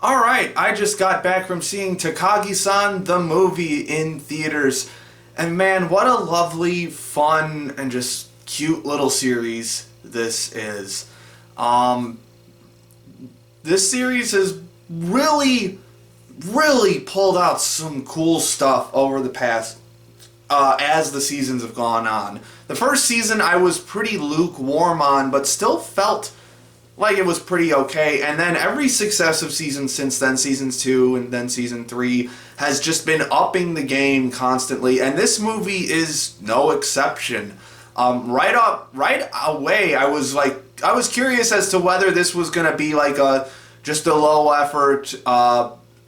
Alright, I just got back from seeing Takagi-san the movie in theaters. And man, what a lovely, fun, and just cute little series this is. Um, this series has really pulled out some cool stuff over the past as the seasons have gone on. The first season I was pretty lukewarm on, but still felt like it was pretty okay. And then every successive season since then, seasons 2 and then season 3, has just been upping the game constantly. And this movie is no exception. Right away, I was curious as to whether this was gonna be like just a low effort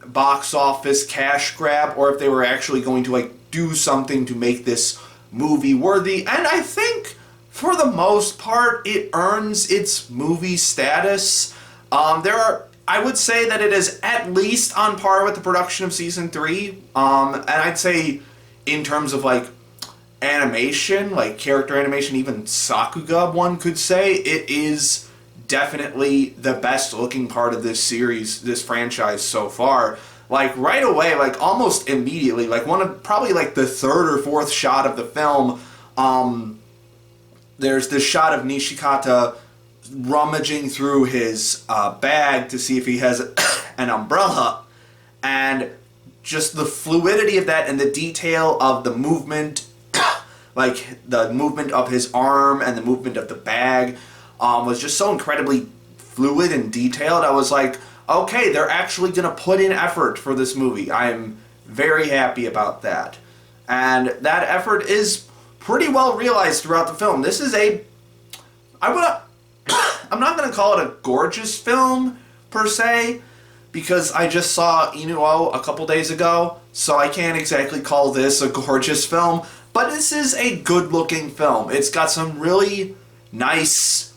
box office cash grab, or if they were actually going to do something to make this movie worthy. And I think for the most part, it earns its movie status. I would say that it is at least on par with the production of season 3. And I'd say in terms of animation, character animation, even Sakuga, one could say, it is definitely the best looking part of this series, this franchise so far. Right away, almost immediately, probably the third or fourth shot of the film, there's this shot of Nishikata rummaging through his bag to see if he has an umbrella, and just the fluidity of that and the detail of the movement, the movement of his arm and the movement of the bag, was just so incredibly fluid and detailed. I was like, okay, they're actually going to put in effort for this movie. I am very happy about that. And that effort is pretty well realized throughout the film. This is I'm not going to call it a gorgeous film, per se, because I just saw Inuo a couple days ago, so I can't exactly call this a gorgeous film, but this is a good-looking film. It's got some really nice,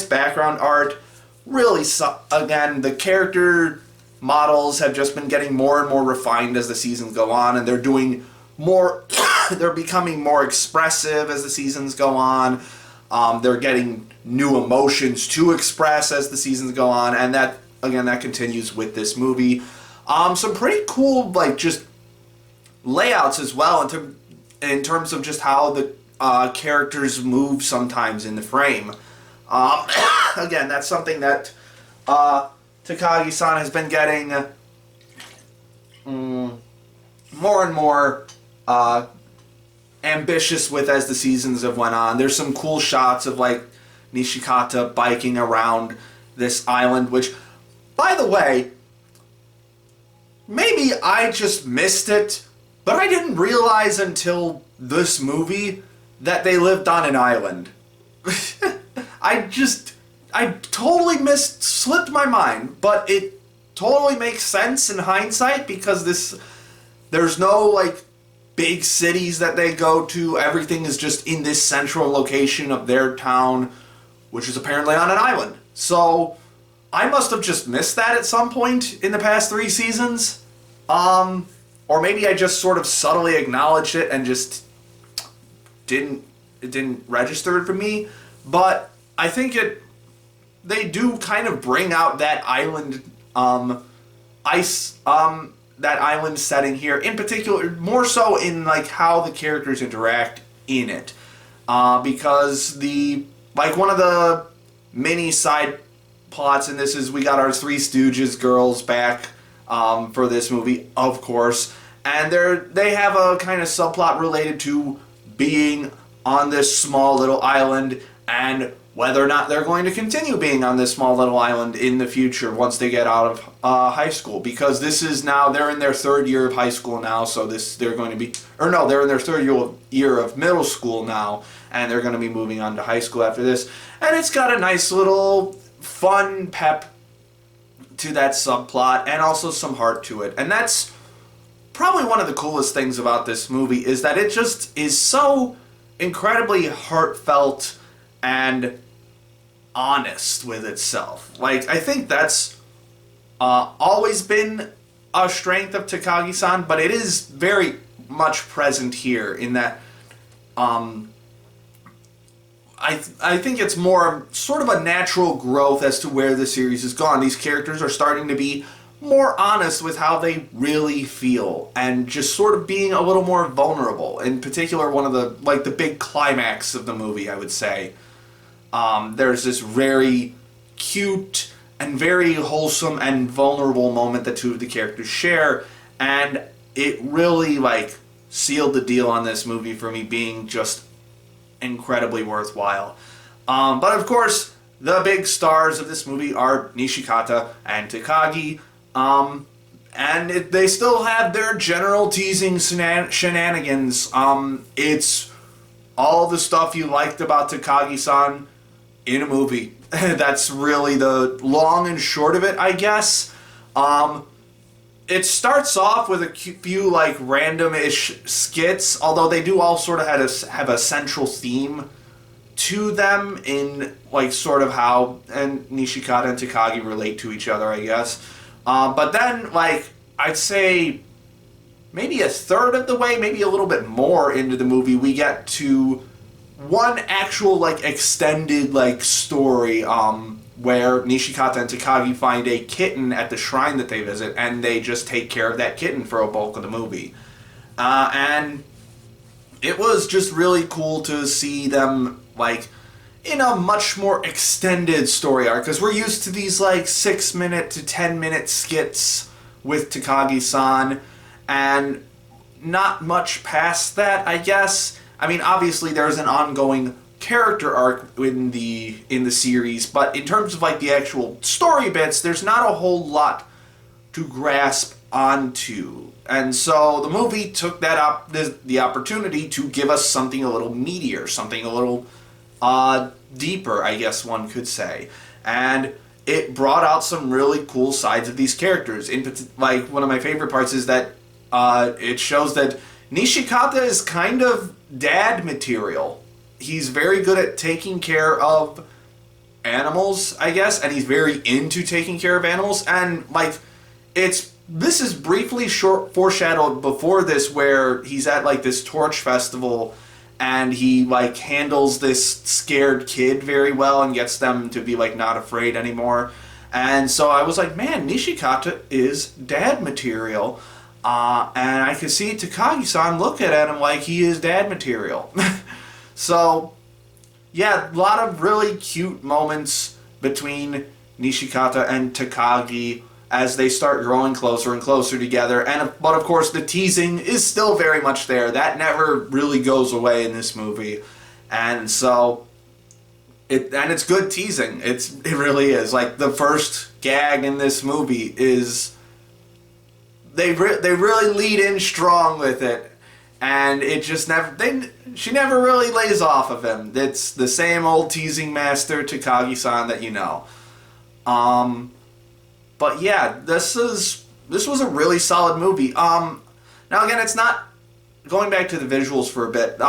background art. Really, again, the character models have just been getting more and more refined as the seasons go on, and they're doing more, they're becoming more expressive as the seasons go on. They're getting new emotions to express as the seasons go on, and that continues with this movie. Some pretty cool, just layouts as well, in terms of just how the characters move sometimes in the frame. Again, that's something that Takagi-san has been getting more and more ambitious with as the seasons have went on. There's some cool shots of Nishikata biking around this island, which, by the way, maybe I just missed it, but I didn't realize until this movie that they lived on an island. I totally slipped my mind, but it totally makes sense in hindsight, because there's no big cities that they go to. Everything is just in this central location of their town, which is apparently on an island. So I must have just missed that at some point in the past 3 seasons. Or maybe I just sort of subtly acknowledged it and just it didn't register it for me. But I think they do kind of bring out that island that island setting here, in particular, more so in how the characters interact in it, because one of the mini side plots in this is we got our Three Stooges girls back for this movie, of course, and they have a kind of subplot related to being on this small little island, and whether or not they're going to continue being on this small little island in the future once they get out of high school, because this is now, they're in their 3rd year of high school now, so they're in their 3rd year of middle school now, and they're going to be moving on to high school after this. And it's got a nice little fun pep to that subplot, and also some heart to it. And that's probably one of the coolest things about this movie, is that it just is so incredibly heartfelt and honest with itself. I think that's always been a strength of Takagi-san, but it is very much present here in that I think it's more sort of a natural growth as to where the series has gone. These characters are starting to be more honest with how they really feel and just sort of being a little more vulnerable. In particular, one of the big climax of the movie, I would say. There's this very cute and very wholesome and vulnerable moment that two of the characters share, and it really sealed the deal on this movie for me being just incredibly worthwhile. But of course, the big stars of this movie are Nishikata and Takagi, and they still have their general teasing shenanigans. It's all the stuff you liked about Takagi-san in a movie. That's really the long and short of it, I guess. It starts off with a few random-ish skits, although they do all sort of have a central theme to them in sort of how and Nishikata and Takagi relate to each other, I guess. But then I'd say maybe a third of the way, maybe a little bit more into the movie, we get to one actual extended story where Nishikata and Takagi find a kitten at the shrine that they visit, and they just take care of that kitten for a bulk of the movie. And it was just really cool to see them in a much more extended story arc, because we're used to these 6-minute to 10-minute skits with Takagi-san, and not much past that, I guess. I mean, obviously there's an ongoing character arc in the series, but in terms of the actual story bits, there's not a whole lot to grasp onto. And so the movie took the opportunity to give us something a little meatier, something a little deeper, I guess one could say. And it brought out some really cool sides of these characters. One of my favorite parts is that it shows that Nishikata is kind of dad material. He's very good at taking care of animals, I guess, and he's very into taking care of animals. And this is briefly foreshadowed before this, where he's at this torch festival, and he handles this scared kid very well and gets them to be not afraid anymore. And so I was man, Nishikata is dad material. And I could see Takagi-san look at him like he is dad material. So, yeah, a lot of really cute moments between Nishikata and Takagi as they start growing closer and closer together. But of course, the teasing is still very much there. That never really goes away in this movie. And so, it's good teasing. It really is. The first gag in this movie is they really lead in strong with it, and it just she never really lays off of him. It's the same old teasing master Takagi-san that you know. But yeah, this was a really solid movie. Now again, it's not going back to the visuals for a bit.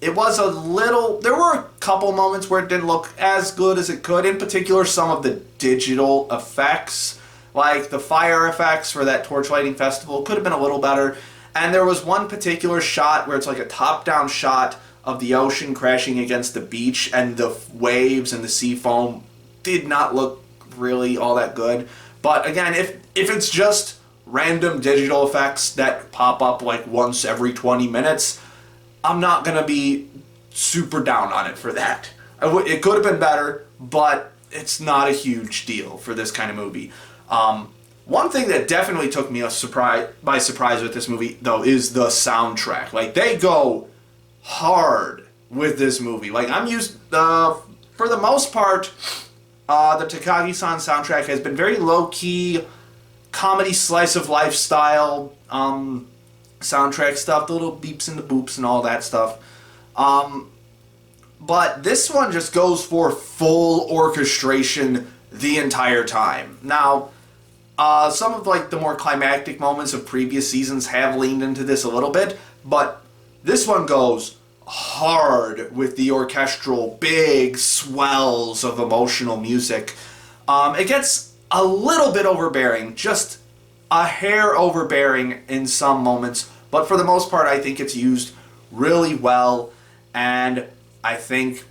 It was a little. There were a couple moments where it didn't look as good as it could. In particular, some of the digital effects, like the fire effects for that torch lighting festival, could have been a little better. And there was one particular shot where it's a top-down shot of the ocean crashing against the beach, and the waves and the sea foam did not look really all that good. But again, if it's just random digital effects that pop up once every 20 minutes, I'm not going to be super down on it for that. It could have been better, but it's not a huge deal for this kind of movie. One thing that definitely took me by surprise with this movie, though, is the soundtrack. They go hard with this movie. I'm used, for the most part, the Takagi-san soundtrack has been very low-key, comedy slice of life style, soundtrack stuff, the little beeps and the boops and all that stuff. But this one just goes for full orchestration the entire time. Now, some of the more climactic moments of previous seasons have leaned into this a little bit, but this one goes hard with the orchestral big swells of emotional music. It gets a little bit overbearing, just a hair overbearing in some moments, but for the most part I think it's used really well, and I think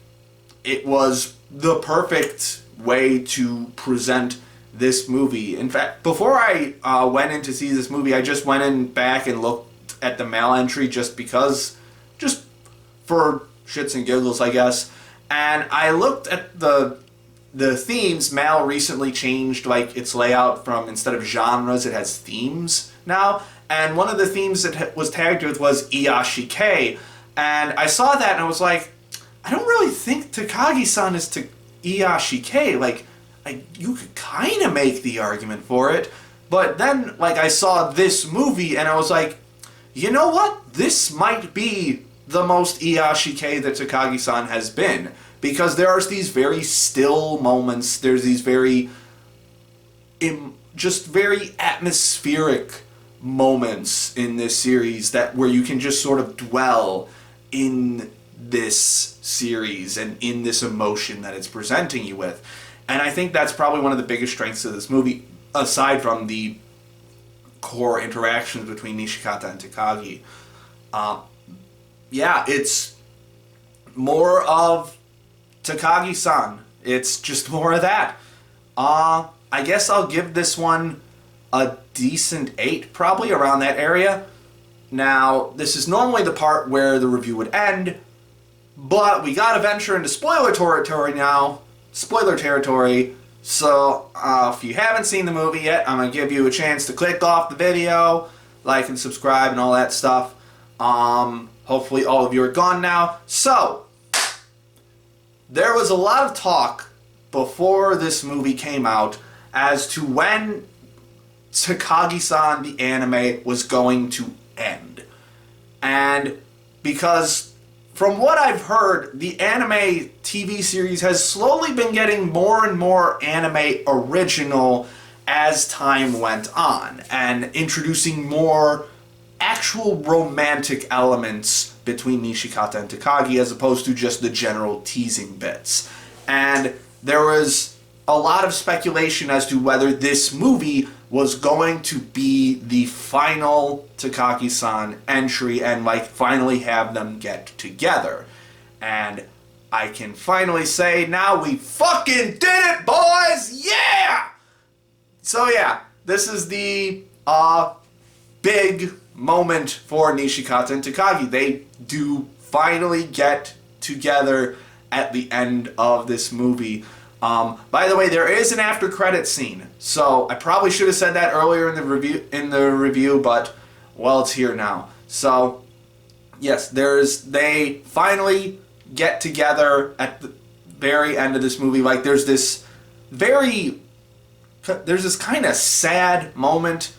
it was the perfect way to present this movie. In fact, before I went in to see this movie, I just went in back and looked at the mail entry just for shits and giggles, I guess. And I looked at the themes. Mal recently changed like its layout from, instead of genres, it has themes now. And one of the themes that was tagged with was Iyashike. And I saw that and I was like, I don't really think Takagi-san is to Iyashike. Like, you could kind of make the argument for it. But then, like, I saw this movie and I was like, you know what? This might be the most Iyashike that Takagi-san has been. Because there are these very still moments. There's these very atmospheric moments in this series where you can just sort of dwell in this series and in this emotion that it's presenting you with. And I think that's probably one of the biggest strengths of this movie, aside from the core interactions between Nishikata and Takagi. It's more of Takagi-san. It's just more of that. I guess I'll give this one a decent 8, probably around that area. Now, this is normally the part where the review would end, but we gotta venture into spoiler territory now. Spoiler territory. So, if you haven't seen the movie yet, I'm gonna give you a chance to click off the video, like and subscribe and all that stuff. Hopefully all of you are gone now. So, there was a lot of talk before this movie came out as to when Takagi-san, the anime, was going to end. And because from what I've heard, the anime TV series has slowly been getting more and more anime original as time went on, and introducing more actual romantic elements between Nishikata and Takagi as opposed to just the general teasing bits. And there was a lot of speculation as to whether this movie was going to be the final Takagi-san entry and finally have them get together. And I can finally say now we fucking did it, boys! Yeah! So yeah, this is the big moment for Nishikata and Takagi. They do finally get together at the end of this movie. By the way, there is an after credits scene, so I probably should have said that earlier in the review, but well, it's here now. So yes, they finally get together at the very end of this movie. There's this kind of sad moment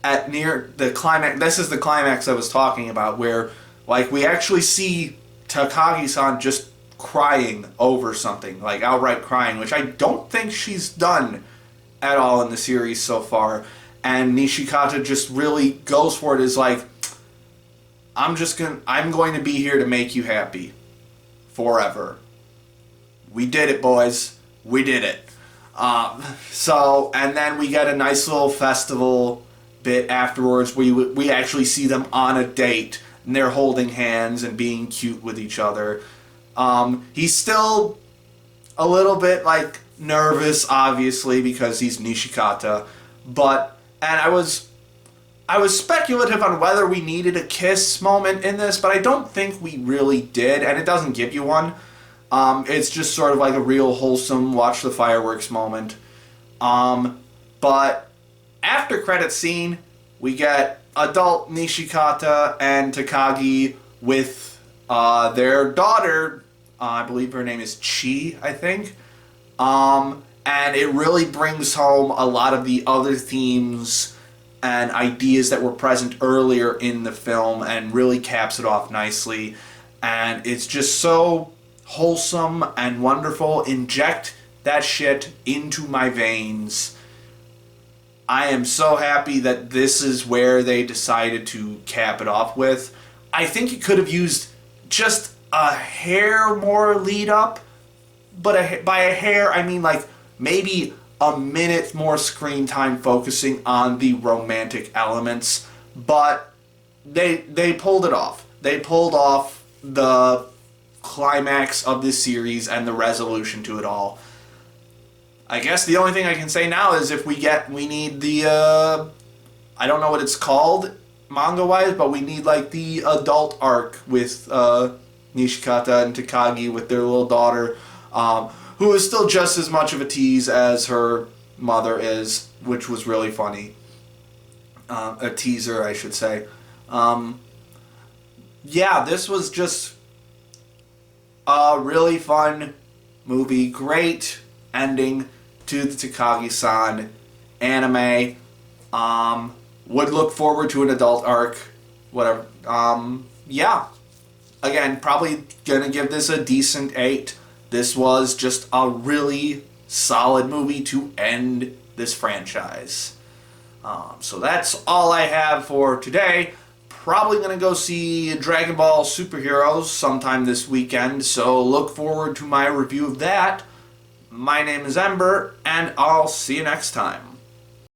at near the climax. This is the climax I was talking about, where we actually see Takagi-san just crying over something, outright crying, which I don't think she's done at all in the series so far. And Nishikata just really goes for it, is I'm going to be here to make you happy forever. We did it, boys. We did it. And then we get a nice little festival bit afterwards where we actually see them on a date, and they're holding hands and being cute with each other. He's still a little bit nervous, obviously, because he's Nishikata, and I was speculative on whether we needed a kiss moment in this, but I don't think we really did, and it doesn't give you one. It's just sort of a real wholesome watch the fireworks moment. But after credit scene, we get adult Nishikata and Takagi with their daughter. I believe her name is Chi, I think. And it really brings home a lot of the other themes and ideas that were present earlier in the film, and really caps it off nicely. And it's just so wholesome and wonderful. Inject that shit into my veins. I am so happy that this is where they decided to cap it off with. I think it could have used just a hair more lead up, but by a hair I mean maybe a minute more screen time focusing on the romantic elements. But they pulled it off. They pulled off the climax of this series and the resolution to it all. I guess the only thing I can say now is if we need the, I don't know what it's called manga-wise, but we need like the adult arc with Nishikata and Takagi with their little daughter, who is still just as much of a tease as her mother is, which was really funny. A teaser, I should say. Yeah, this was just a really fun movie. Great ending to the Takagi-san anime. Would look forward to an adult arc. Whatever. Yeah. Again, probably gonna give this a decent 8. This was just a really solid movie to end this franchise. So that's all I have for today. Probably going to go see Dragon Ball Superheroes sometime this weekend, so look forward to my review of that. My name is Ember, and I'll see you next time.